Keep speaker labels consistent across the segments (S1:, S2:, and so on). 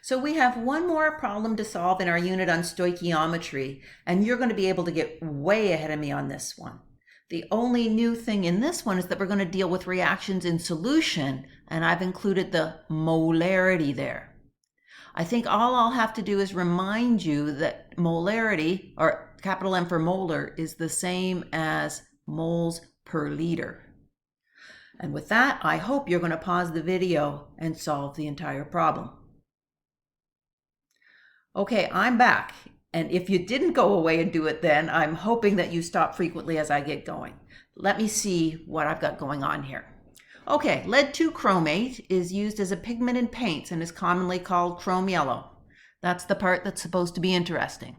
S1: So we have one more problem to solve in our unit on stoichiometry, and you're going to be able to get way ahead of me on this one. The only new thing in this one is that we're going to deal with reactions in solution, and I've included the molarity there. I think all I'll have to do is remind you that molarity, or capital M for molar, is the same as moles per liter. And with that, I hope you're going to pause the video and solve the entire problem. Okay, I'm back. And if you didn't go away and do it then, I'm hoping that you stop frequently as I get going. Let me see what I've got going on here. Okay, lead 2 chromate is used as a pigment in paints and is commonly called chrome yellow. That's the part that's supposed to be interesting.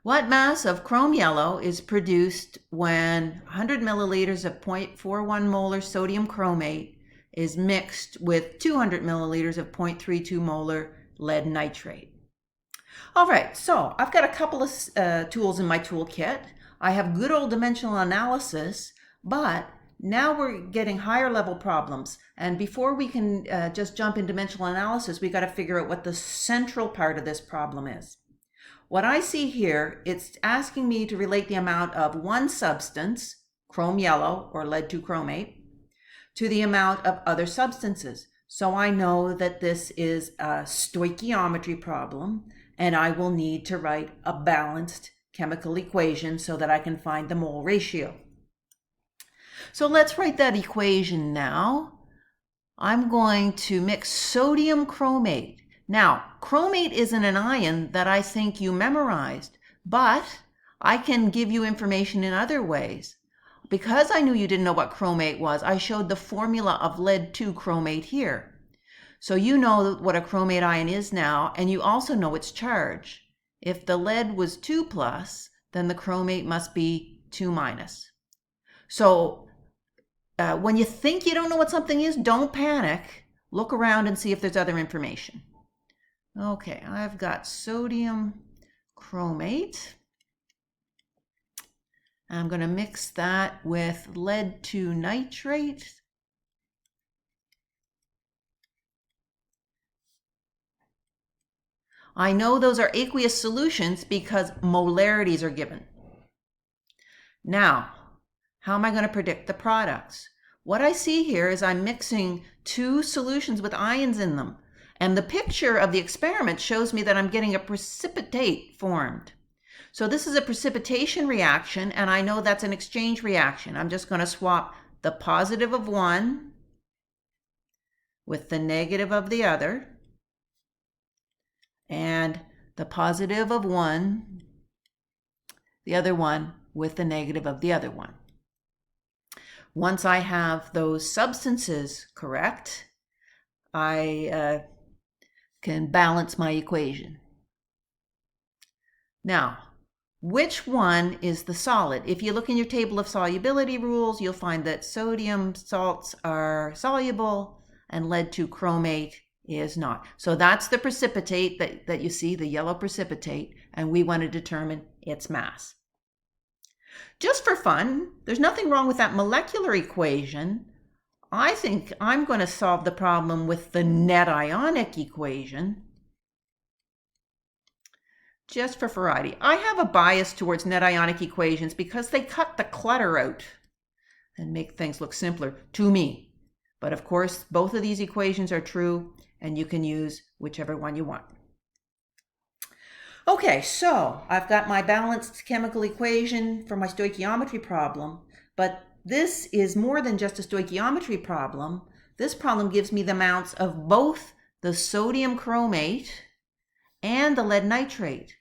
S1: What mass of chrome yellow is produced when 100 milliliters of 0.41 molar sodium chromate is mixed with 200 milliliters of 0.32 molar lead nitrate? All right, so I've got a couple of tools in my toolkit. I have good old dimensional analysis, but now we're getting higher level problems. And before we can just jump in dimensional analysis, we got to figure out what the central part of this problem is. What I see here, it's asking me to relate the amount of one substance, chrome yellow or lead 2 chromate, to the amount of other substances. So I know that this is a stoichiometry problem, and I will need to write a balanced chemical equation so that I can find the mole ratio. So let's write that equation now. I'm going to mix sodium chromate. Now, chromate isn't an ion that I think you memorized, but I can give you information in other ways. Because I knew you didn't know what chromate was, I showed the formula of lead 2 chromate here. So you know what a chromate ion is now, and you also know its charge. If the lead was 2 plus, then the chromate must be 2 minus. So when you think you don't know what something is, don't panic. Look around and see if there's other information. Okay, I've got sodium chromate. I'm going to mix that with lead 2 nitrate. I know those are aqueous solutions because molarities are given. Now, how am I going to predict the products? What I see here is I'm mixing 2 solutions with ions in them. And the picture of the experiment shows me that I'm getting a precipitate formed. So this is a precipitation reaction, and I know that's an exchange reaction. I'm just going to swap the positive of one with the negative of the other, and the positive of one, the other one, with the negative of the other one. Once I have those substances correct, I can balance my equation. Now, which one is the solid? If you look in your table of solubility rules, you'll find that sodium salts are soluble and lead 2 chromate is not. So that's the precipitate that you see, the yellow precipitate, and we want to determine its mass. Just for fun, there's nothing wrong with that molecular equation. I think I'm going to solve the problem with the net ionic equation. Just for variety. I have a bias towards net ionic equations because they cut the clutter out and make things look simpler to me. But of course, both of these equations are true, and you can use whichever one you want. Okay, so I've got my balanced chemical equation for my stoichiometry problem, but this is more than just a stoichiometry problem. This problem gives me the amounts of both the sodium chromate and the lead nitrate.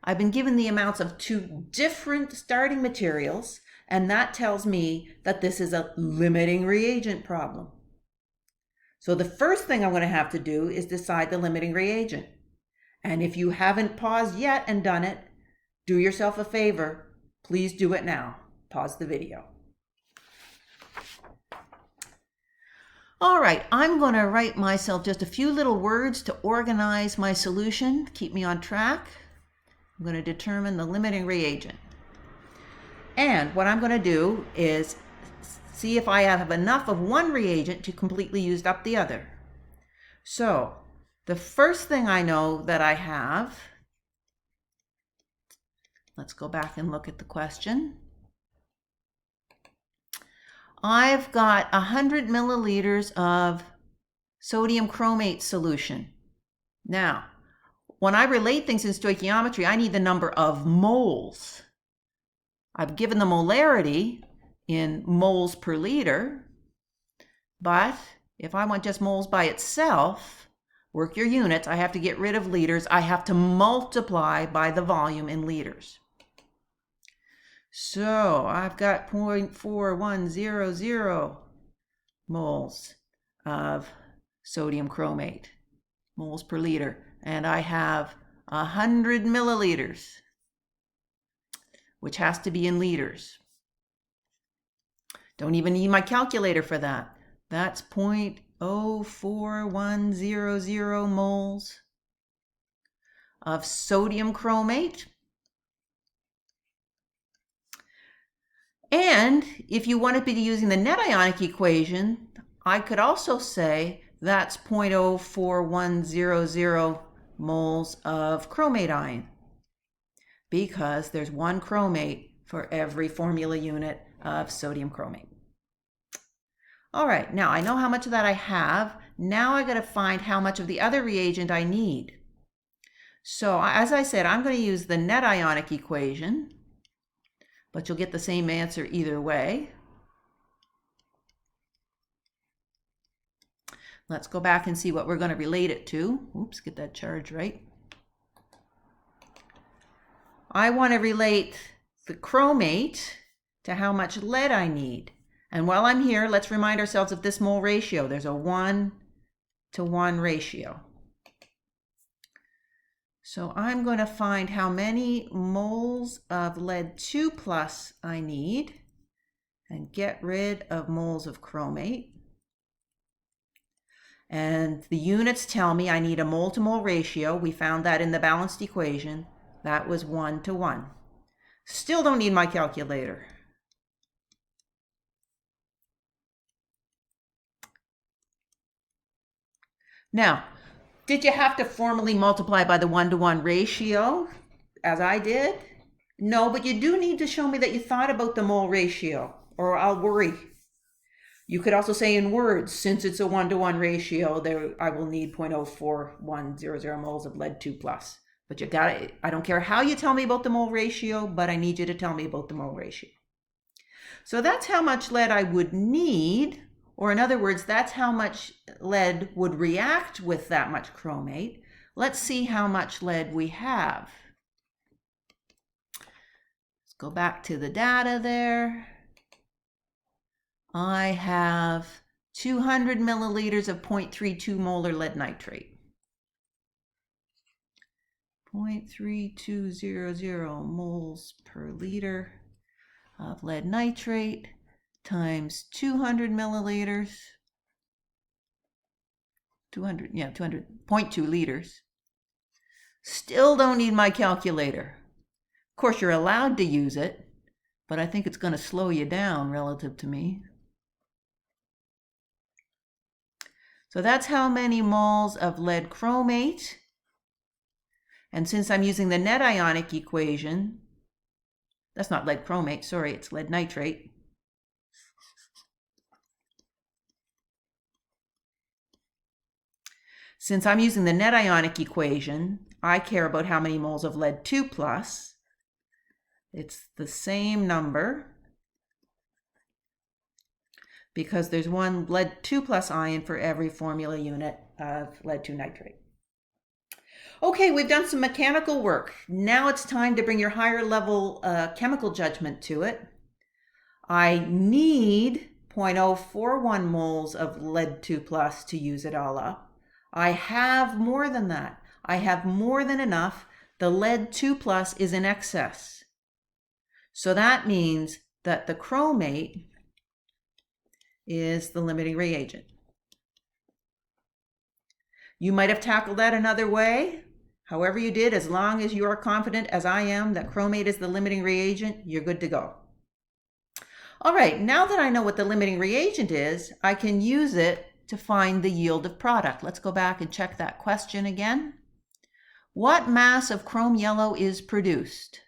S1: I've been given the amounts of 2 different starting materials, and that tells me that this is a limiting reagent problem. So the first thing I'm going to have to do is decide the limiting reagent. And if you haven't paused yet and done it, do yourself a favor. Please do it now. Pause the video. All right, I'm going to write myself just a few little words to organize my solution, keep me on track. I'm going to determine the limiting reagent. And what I'm going to do is see if I have enough of one reagent to completely use up the other. So The first thing I know that I have, let's go back and look at the question. I've got 100 milliliters of sodium chromate solution. Now, when I relate things in stoichiometry, I need the number of moles. I've given the molarity in moles per liter, but if I want just moles by itself, work your units, I have to get rid of liters. I have to multiply by the volume in liters. So I've got 0.4100 moles of sodium chromate, moles per liter, and I have 100 milliliters, which has to be in liters. Don't even need my calculator for that. That's 0.04100 moles of sodium chromate. And if you want to be using the net ionic equation, I could also say that's 0.04100 moles of chromate ion, because there's one chromate for every formula unit of sodium chromate. All right, now I know how much of that I have. Now I got to find how much of the other reagent I need. So as I said, I'm going to use the net ionic equation, but you'll get the same answer either way. Let's go back and see what we're going to relate it to. Oops, get that charge right. I want to relate the chromate to how much lead I need. And while I'm here, let's remind ourselves of this mole ratio. There's a 1-to-1 ratio. So I'm going to find how many moles of lead 2+ I need and get rid of moles of chromate. And the units tell me I need a mole-to-mole ratio. We found that in the balanced equation. That was 1-to-1. Still don't need my calculator. Now, did you have to formally multiply by the 1-to-1 ratio, as I did? No, but you do need to show me that you thought about the mole ratio, or I'll worry. You could also say in words, since it's a 1-to-1 ratio, I will need 0.04100 moles of lead 2+. But you got it. I don't care how you tell me about the mole ratio, but I need you to tell me about the mole ratio. So that's how much lead I would need. Or in other words, that's how much lead would react with that much chromate. Let's see how much lead we have. Let's go back to the data there. I have 200 milliliters of 0.32 molar lead nitrate. 0.3200 moles per liter of lead nitrate times 200 milliliters, 0.2 liters. Still don't need my calculator. Of course, you're allowed to use it, but I think it's going to slow you down relative to me. So that's how many moles of lead chromate. And since I'm using the net ionic equation, that's not lead chromate, sorry, it's lead nitrate. Since I'm using the net ionic equation, I care about how many moles of lead 2+. It's the same number because there's one lead 2+ ion for every formula unit of lead 2 nitrate. Okay, we've done some mechanical work. Now it's time to bring your higher level chemical judgment to it. I need 0.041 moles of lead 2+ to use it all up. I have more than that. I have more than enough. The lead 2+ is in excess. So that means that the chromate is the limiting reagent. You might have tackled that another way. However you did, as long as you are confident, as I am, that chromate is the limiting reagent, you're good to go. All right, now that I know what the limiting reagent is, I can use it to find the yield of product. Let's go back and check that question again. What mass of chrome yellow is produced?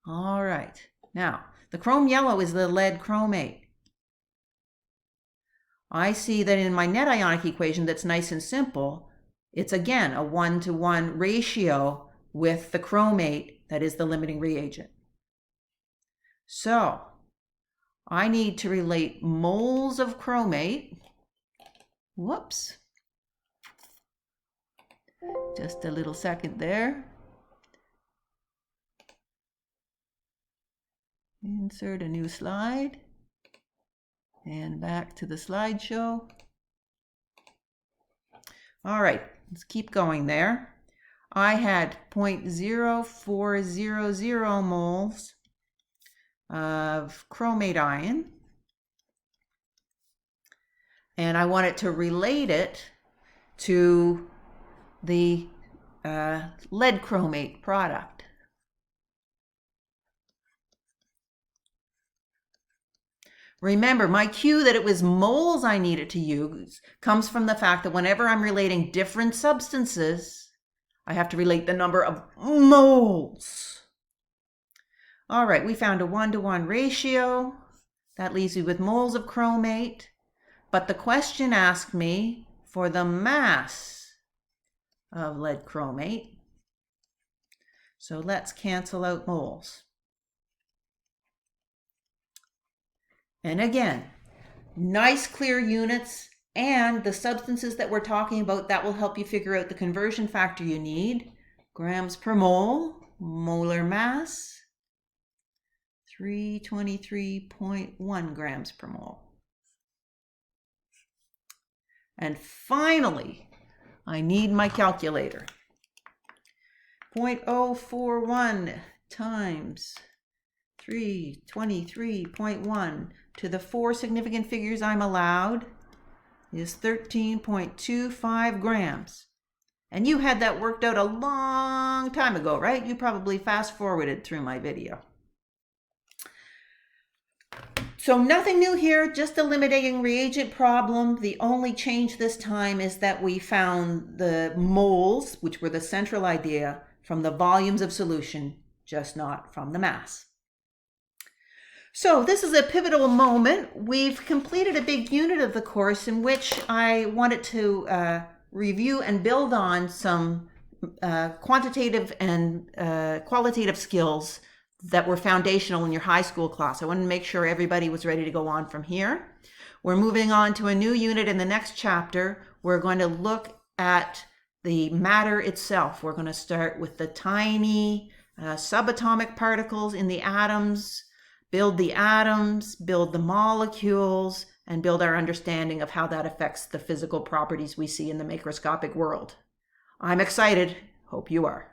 S1: All right. Now, the chrome yellow is the lead chromate. I see that in my net ionic equation that's nice and simple, it's again a 1-to-1 ratio with the chromate that is the limiting reagent. So I need to relate moles of chromate. Whoops. Just a little second there. Insert a new slide. And back to the slideshow. All right, let's keep going there. I had 0.0400 moles of chromate ion. And I wanted to relate it to the lead chromate product. Remember, my cue that it was moles I needed to use comes from the fact that whenever I'm relating different substances, I have to relate the number of moles. All right, we found a 1-to-1 ratio. That leaves me with moles of chromate. But the question asked me for the mass of lead chromate. So let's cancel out moles. And again, nice clear units and the substances that we're talking about, that will help you figure out the conversion factor you need. Grams per mole, molar mass, 323.1 grams per mole. And finally, I need my calculator. 0.041 times 323.1 to the 4 significant figures I'm allowed is 13.25 grams. And you had that worked out a long time ago, right? You probably fast forwarded through my video. So nothing new here, just a limiting reagent problem. The only change this time is that we found the moles, which were the central idea, from the volumes of solution, just not from the mass. So this is a pivotal moment. We've completed a big unit of the course in which I wanted to review and build on some quantitative and qualitative skills that were foundational in your high school class. I wanted to make sure everybody was ready to go on from here. We're moving on to a new unit in the next chapter. We're going to look at the matter itself. We're going to start with the tiny subatomic particles in the atoms, build the atoms, build the molecules, and build our understanding of how that affects the physical properties we see in the macroscopic world. I'm excited. Hope you are.